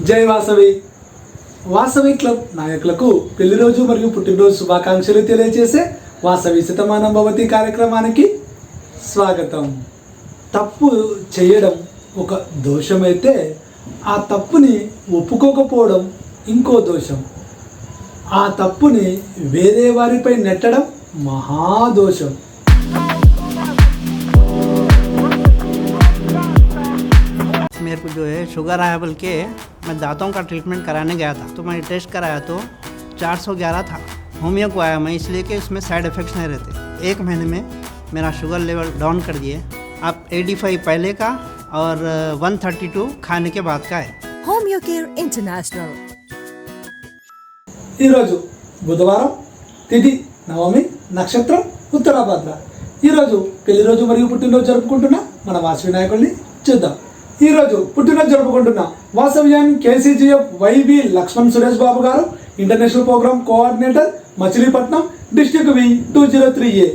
జై వాసవి. వాసవి క్లబ్ నాయకులకు పెళ్లి రోజు మరియు పుట్టినరోజు శుభాకాంక్షలు తెలియజేసే వాసవి శతమానం భవతి కార్యక్రమానికి స్వాగతం. తప్పు చేయడం ఒక దోషమైతే ఆ తప్పుని ఒప్పుకోకపోవడం ఇంకో దోషం. ఆ తప్పుని వేరే వారిపై నెట్టడం మహాదోషం. मेरे को जो है शुगर आया बोल के मैं दांतों का ट्रीटमेंट कराने गया था, तो मैंने टेस्ट कराया तो 411 था. होमियो को आया मैं इसलिए कि उसमें साइड इफ़ेक्ट्स नहीं रहते. 1 महीने में मेरा शुगर लेवल डाउन कर दिए. अब 85 पहले का और 132 खाने के बाद का है. Homeo care international. ఈరోజు బుధవారం, తిథి నవమి, నక్షత్రం ఉత్తరాభద్ర. ఈరోజు పెళ్లి రోజు మరియు పుట్టినరోజు జరుపుకుంటున్న మన వాసవి నాయకుల్ని చూద్దాం. ఈరోజు పుట్టినరోజు జరుపుకుంటున్న వాసవ్యాన్ కేసీజీఎఫ్ వైబి లక్ష్మణ్ సురేష్ బాబు గారు, international programme coordinator, Machilipatnam, district V 203A.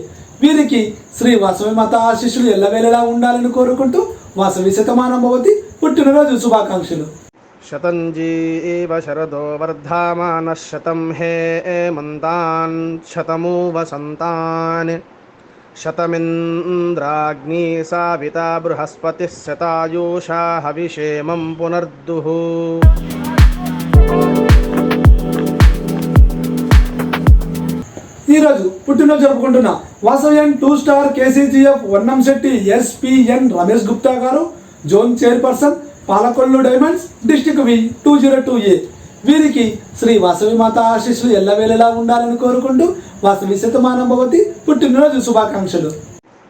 వీరికి శ్రీ వాసవి మాత ఆశీస్సులు ఎల్లవేళలా ఉండాలని కోరుకుంటూ వాసవి శతమానం భవతి పుట్టినరోజు శుభాకాంక్షలు. శతంజీవ శరదో వర్ధమానః శతం హేమంతాన్ శతమూ వసంతాన్ శతమింద్రాగ్ని సావితా బృహస్పతిః శతాయూషా హవిషేమం పునర్దుః. ఈరోజు పుట్టినరోజు జరుపుకుంటున్న Vasavian 2 star KCGF Vannamsetti SPN Ramesh Gupta garu, zone chairperson, Palakollu diamonds, district V 202A. వీరికి శ్రీ వాసవి మాత ఆశీస్సులు ఎల్లవేళలా ఉండాలని కోరుకుంటూ వాసవి శతమానం భవతి పుట్టినరోజు శుభాకాంక్షలు.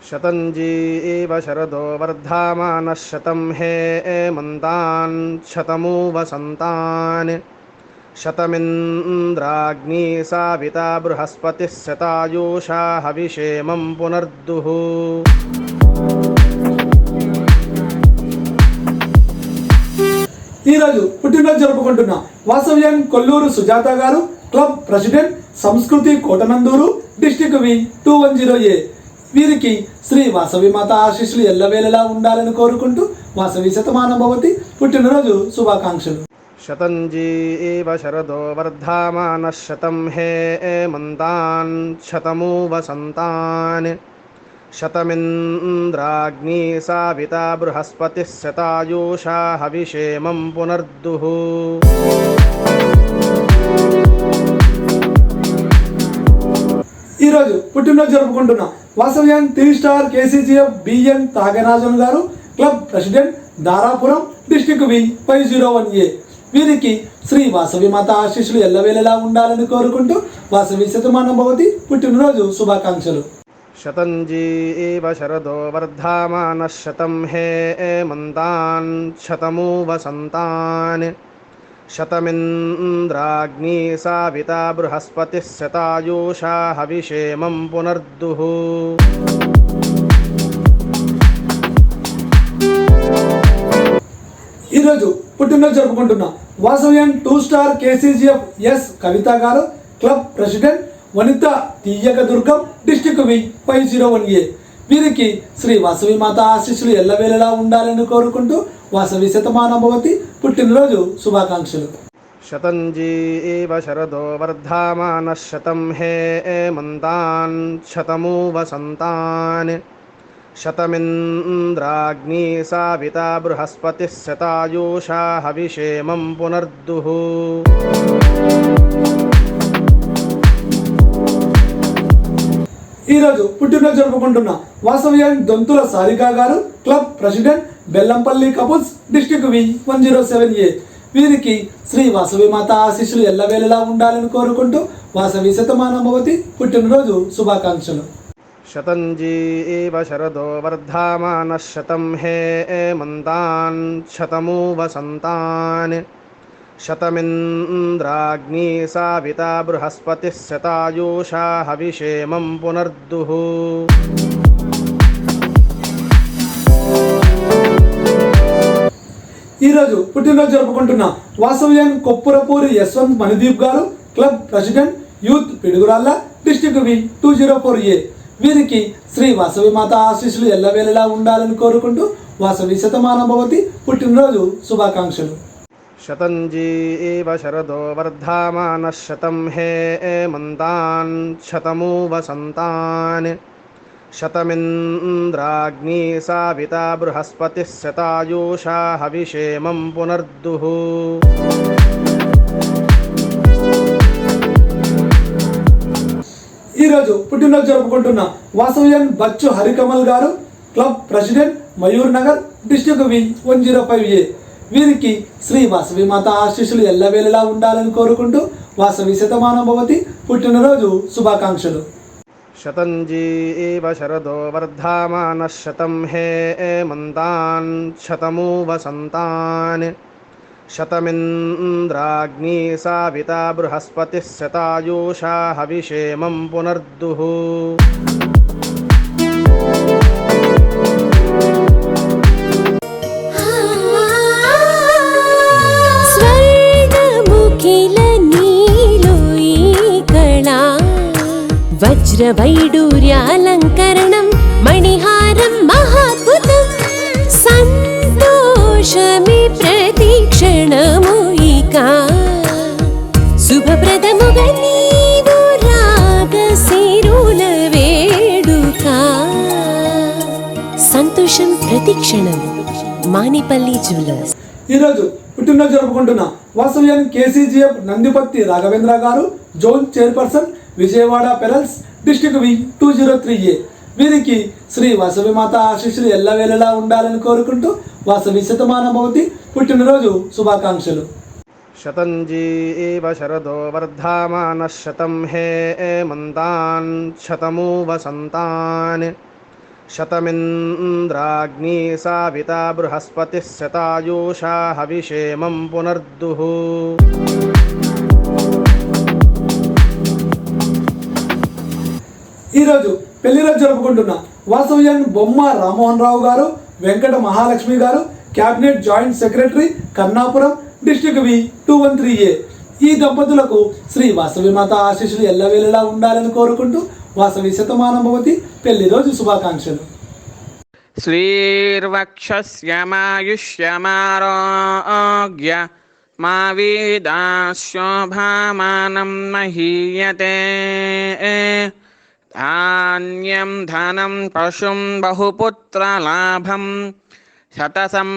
శతంజీవ శరదో వర్ధమానః శతం హేమంతాన్ శతమూ వసంతాన్ శతమింద్రాగ్ని సావితా బృహస్పతిః శతాయూషా హవిషేమం పునర్దుః. ఈరోజు పుట్టినరోజు జరుపుకుంటున్న వాసవ్యాన్ కొల్లూరు సుజాత గారు, క్లబ్ ప్రెసిడెంట్, సంస్కృతి కోటనందూరు, డిస్ట్రిక్ట్ వి 210A. వీరికి శ్రీ వాసవి మాత ఆశీస్సులు ఎల్లవేళలా ఉండాలని కోరుకుంటూ వాసవి శతమానం భవతి పుట్టినరోజు శుభాకాంక్షలు. శతంజీవ శరదో వర్ధమానః శతం హేమంతాన్ శతమూ వసంతాన్ శతమింద్రాగ్ని సావితా బృహస్పతిః శతాయూషా హవిషేమం పునర్దుః. ఈరోజు పుట్టినరోజు జరుపుకుంటున్న Vasavian 3 star KCGF BN Thagarajan garu, club president, Dharapuram, district V 501A. వీరికి శ్రీ వాసవి మాత ఆశీస్సులు ఎల్లవేళలా ఉండాలని కోరుకుంటూ వాసవి శతమానం భవతి పుట్టినరోజు శుభాకాంక్షలు. శతంజీవ శరదో వర్ధమానః శతం హేమంతాన్ శతమూ వసంతాన్ శతమింద్రాగ్ని సావితా బృహస్పతిః శతాయూషా హవిషేమం పునర్దుః. ఈరోజు పుట్టినరోజు జరుపుకుంటున్న వాసవ్యాన్ 2 స్టార్ కేసీజీఎఫ్ ఎస్ కవిత గారు, క్లబ్ ప్రెసిడెంట్, వనిత తీయక దుర్గం, డిస్ట్రిక్ట్ వి 501A. వీరికి శ్రీ వాసవి మాత ఆశీస్సులు ఎల్లవేళలా ఉండాలని కోరుకుంటూ వాసవి శతమానం భవతి పుట్టినరోజు శుభాకాంక్షలు. శతంజీవ శరదో వర్ధమానః శతం హేమంతాన్ శతమూ వసంతాన్ శతమింద్రాగ్ని సావితా బృహస్పతిః శతాయూషా హవిషేమం పునర్దుః. ఈరోజు పుట్టినరోజు జరుపుకుంటున్న వాసవ్యాన్ దొంతుల సారికా గారు, club president, Bellampalli couples, district వి 107A. వీరికి శ్రీ వాసవి మాత ఆశీస్సులు ఎల్లవేళలా ఉండాలని కోరుకుంటూ వాసవి శతమానం భవతి పుట్టినరోజు శుభాకాంక్షలు. శతంజీవ శరదో వర్ధమానః శతం హేమంతాన్ శతమూ వసంతాన్ శతమింద్రాగ్ని సావితా బృహస్పతిః శతాయూషా హవిషేమం పునర్దుః. ఈరోజు పుట్టినరోజు జరుపుకుంటున్న వాసవ్యాన్ కొప్పురపూరి యశ్వంత్ మణిదీప్ గారు, club president, youth Piduguralla, district వి 204A. వీరికి శ్రీ వాసవి మాత ఆశీస్సులు ఎల్లవేళలా ఉండాలని కోరుకుంటూ వాసవి శతమానం భవతి పుట్టినరోజు శుభాకాంక్షలు. शतञ्जीव शरदो वर्धमानः शतं हेमन्तान् शतमु वसन्तान् शतमिन्द्राग्नी साविता बृहस्पतिः शतायुषा हविषेमं पुनर्दुः ఈరోజు పుట్టినరోజు జరుపుకుంటున్న వాసవ్యన్ బచ్చు హరికమల్ గారు, club president Mayur Nagar, district వి 105A. వీరికి శ్రీ వాసవి మాత ఆశీస్సులు ఎల్లవేళలా ఉండాలని కోరుకుంటూ వాసవి శతమానం భవతి పుట్టినరోజు శుభాకాంక్షలు. शतञ्जीव शरदो वर्धमानः शतं हेमन्तान् शतमु वसन्तान् शतमिन्द्राग्नी साविता बृहस्पतिः शतायुषा हविषेमं पुनर्दुः वज्रवैडूर्यालङ्करणं मणिहारं महाद्भुतं सन्तोषमि प्रतीक्षणमुयिका शुभप्रदमुगा नीवु रागसिरुल वेडुका సంతోషం ప్రతిక్షణం మానిపల్లి జ్యువెలర్స్. ఈరోజు పుట్టినరోజు జరుపుకుంటున్న వాసవ్యన్ కేసీజీఎఫ్ నందిపత్తి రాఘవేంద్ర గారు, zone chairperson, Vijayawada pearls, district V 203A. వీరికి శ్రీ వాసవి మాత ఆశీస్సులు ఎల్లవేళలా ఉండాలని కోరుకుంటూ వాసవి శతమానం భవతి పుట్టినరోజు శుభాకాంక్షలు. शतञ्जीव शरदो वर्धमानः शतं हेमन्तान् शतमु वसन्तान् शतमिन्द्राग्नी साविता बृहस्पतिः शतायुषा हविषेमं पुनर्दुः ఈరోజు పెళ్లిరోజు జరుపుకుంటున్న వాసవ్యన్ బొమ్మ రామ్మోహన్ రావు గారు, వెంకట మహాలక్ష్మి గారు, cabinet joint secretary, Kannapuram, district వి 213A. ఈ దంపతులకు శ్రీ వాసవి మాత ఆశీస్సులు ఎల్లవేళలా ఉండాలని కోరుకుంటూ వాసవి శతమానం భవతి పెళ్లి రోజు శుభాకాంక్షలు. శ్రీర్వక్షస్యమాయుష్యమారోగ్య మా వీదాశోభామానం మహీయతే ధాన్యం ధనం పశుం బహుపుత్రలాభం శతసం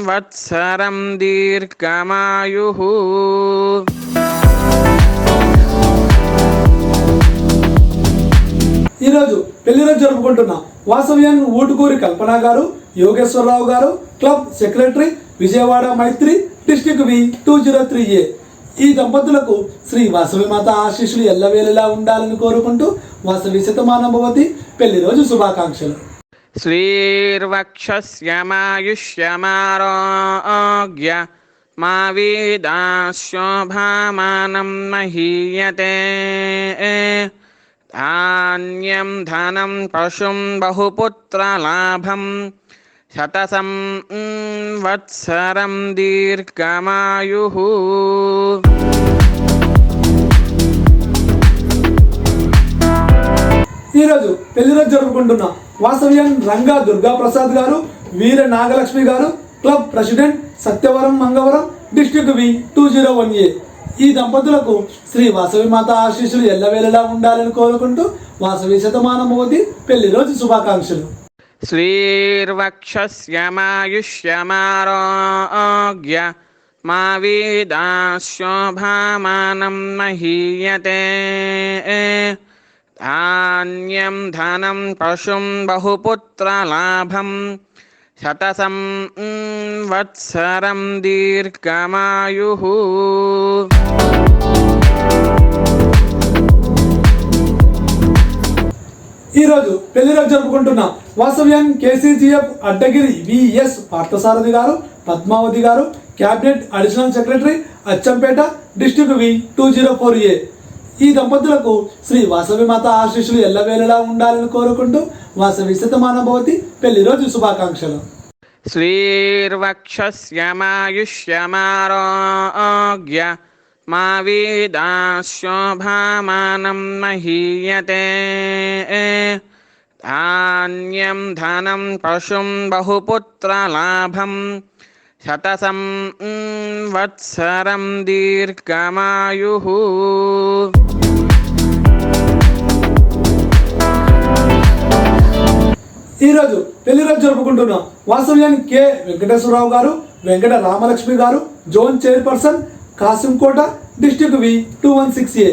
వత్సరం దీర్ఘమాయుః. ఈరోజు పెళ్లిరోజు జరుపుకుంటున్న వాసవ్యన్ ఊటుకూరి కల్పన గారు, యోగేశ్వరరావు గారు, క్లబ్ సెక్రటరీ, విజయవాడ మైత్రి, డిస్ట్రిక్ట్ వి 203A. ఈ దంపతులకు శ్రీ వాసవి మాత ఆశీస్సులు ఎల్లవేళలా ఉండాలని కోరుకుంటూ వాసవి శతమానం భవతి పెళ్లి రోజు శుభాకాంక్షలు. శ్రీర్వక్షస్యమాయుష్యమారోగ్య మా వీదాశోభామానం మహీయతే ధాన్యం ధనం పశుం బహుపుత్రలాభం శతసం వత్సరం దీర్ఘమాయుః. ఈరోజు పెళ్లిరోజు జరుపుకుంటున్న వాసవ్యన్ రంగా దుర్గా ప్రసాద్ గారు, వీర నాగలక్ష్మి గారు, club president, Satyavaram Mangavaram, district వి 201A. ఈ దంపతులకు శ్రీ వాసవి మాత ఆశీస్సులు ఎల్లవేళలా ఉండాలని కోరుకుంటూ వాసవి శతమానం భవతి పెళ్లి రోజు శుభాకాంక్షలు. శ్రీర్వక్షస్యమాయుష్యమారోగ్య మా వీదాశోభామానం మహీయతే ధాన్యం ధనం పశుం బహుపుత్రలాభం శతసం వత్సరం దీర్ఘమాయుః. ఈరోజు పెళ్లిరోజు జరుపుకుంటున్న వాసవ్యన్ కేసీజీఎఫ్ అడ్డగిరి విఎస్ పార్థసారథి గారు, పద్మావతి గారు, cabinet additional secretary, Achampet, district వి 204A. ఈ దంపతులకు శ్రీ వాసవి మాత ఆశీస్సులు ఎల్లవేళలా ఉండాలని కోరుకుంటూ వాసవి శతమానం భవతి పెళ్లి రోజు శుభాకాంక్షలు. శ్రీర్వక్షస్యమాయుష్యమారోగ్య మా వీదాశోభామానం మహీయతే ధాన్యం ధనం పశుం బహుపుత్రలాభం శతసం వత్సరం దీర్ఘమాయుః. ఈరోజు పెళ్లి రోజు జరుపుకుంటున్నాం వాసవ్యాన్ని కె వెంకటేశ్వరరావు గారు, Venkata Ramalakshmi garu, zone chairperson, Kasimkota, district V 216A.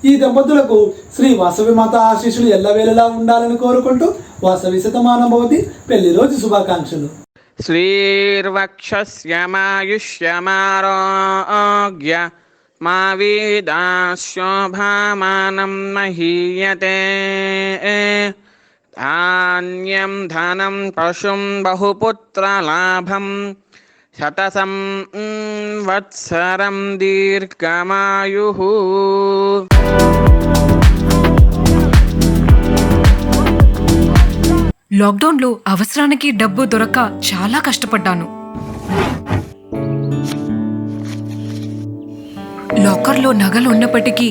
ఈ దంపతులకు శ్రీ వాసవి మాత ఆశీస్సులు ఎల్లవేళలా ఉండాలని కోరుకుంటూ వాసవి శతమానం భవతి పెళ్లి రోజు శుభాకాంక్షలు. శ్రీర్వక్షస్యమాయుష్యమారోగ్య మా వీదాశోభామానం మహీయతే. ధాన్యం ధనం పశుం బహుపుత్రలాభం శతసం వత్సరం దీర్ఘమాయుః. లాక్డౌన్లో అవసరానికి డబ్బు దొరక్క చాలా కష్టపడ్డాను. లాకర్లో నగలు ఉన్నప్పటికీ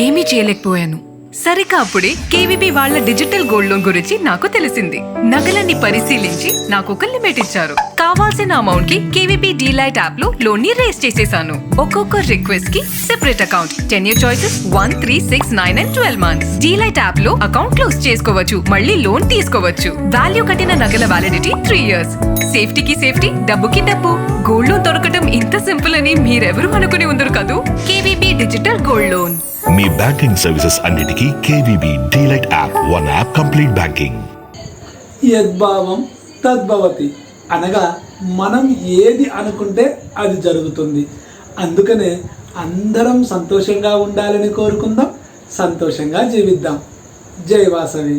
ఏమీ చేయలేకపోయాను. సరిగ్గా అప్పుడే కేవీబీ వాళ్ళ డిజిటల్ గోల్డ్ లోన్ గురించి నాకు తెలిసింది. నగలన్నీ పరిశీలించి నాకు ఒక లిమిట్ ఇచ్చారు. కావాల్సిన అమౌంట్ కి కేవీబీ డీలైట్ యాప్ లో లోన్ ని రేస్ చేసేసాను. ఒక్కొక్క రిక్వెస్ట్ కి separate account, 10 year choices 1, 3, 6, 9 and 12 months. Delight app లో అకౌంట్ క్లోజ్ చేసుకోవచ్చు, మళ్ళీ లోన్ తీసుకోవచ్చు. వాల్యూ కట్టిన నగల వ్యాలిడిటీ 3 years. సేఫ్టీకి సేఫ్టీ, డబ్బుకి డబ్బు. గోల్డ్ లోన్ దొరకటం ఇంత సింపుల్ అని మీరెవరు అనుకుని ఉండరు కదూ. KVB digital gold loan. మీ బ్యాంకింగ్ సర్వీసెస్ అన్నిటికీ KVB DLite app, one app complete banking. యద్భావం తద్భవతి అనగా మనం ఏది అనుకుంటే అది జరుగుతుంది. అందుకనే అందరం సంతోషంగా ఉండాలని కోరుకుందాం, సంతోషంగా జీవిద్దాం. జై వాసవి.